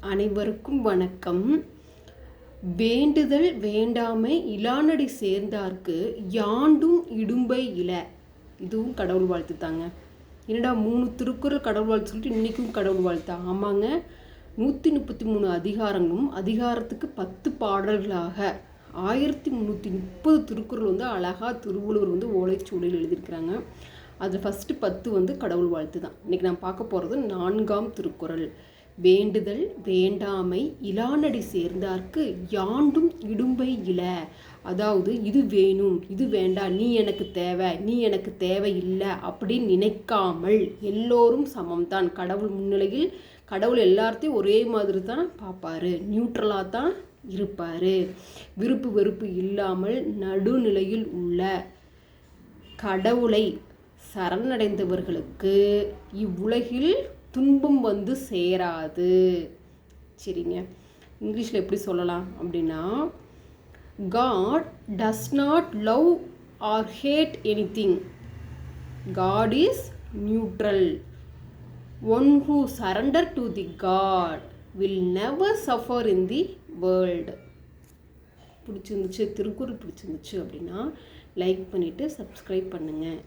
அனைவருக்கும் வணக்கம். வேண்டுதல் வேண்டாமை இலானடி சேர்ந்தார்க்கு யாண்டும் இடும்பை இல. இதுவும் கடவுள் வாழ்த்து தாங்க. என்னடா 3 திருக்குறள் கடவுள் வாழ்த்து சொல்லிட்டு இன்றைக்கும் கடவுள் வாழ்த்தா? ஆமாங்க, 133 அதிகாரங்களும் அதிகாரத்துக்கு 10 பாடல்களாக 1330 திருக்குறள் அழகாக திருவள்ளுவர் ஓலைச்சுவடியில் எழுதியிருக்கிறாங்க. அதில் ஃபஸ்ட்டு 10 கடவுள் வாழ்த்து தான். இன்றைக்கி நான் பார்க்க போகிறது 4ஆம் திருக்குறள். வேண்டுதல் வேண்டாமை இலானடி சேர்ந்தார்க்கு யாண்டும் இடும்பை இல. அதாவது இது வேணும், இது வேண்டாம், நீ எனக்கு தேவை, நீ எனக்கு தேவை இல்லை அப்படின்னு நினைக்காமல் எல்லோரும் சமம்தான். கடவுள் முன்னிலையில் கடவுள் எல்லாத்தையும் ஒரே மாதிரி தான் பார்ப்பாரு, நியூட்ரலாக தான் இருப்பார். விருப்பு வெறுப்பு இல்லாமல் நடுநிலையில் உள்ள கடவுளை சரணடைந்தவர்களுக்கு இவ்வுலகில் துன்பம் சேராது. சரிங்க, இங்கிலீஷில் எப்படி சொல்லலாம் அப்படின்னா, God does not love or hate anything. God is neutral. One who surrender to the God will never suffer in the world. பிடிச்சிருந்துச்சு, திருக்குறள் பிடிச்சிருந்துச்சு அப்படின்னா லைக் பண்ணிவிட்டு சப்ஸ்கிரைப் பண்ணுங்கள்.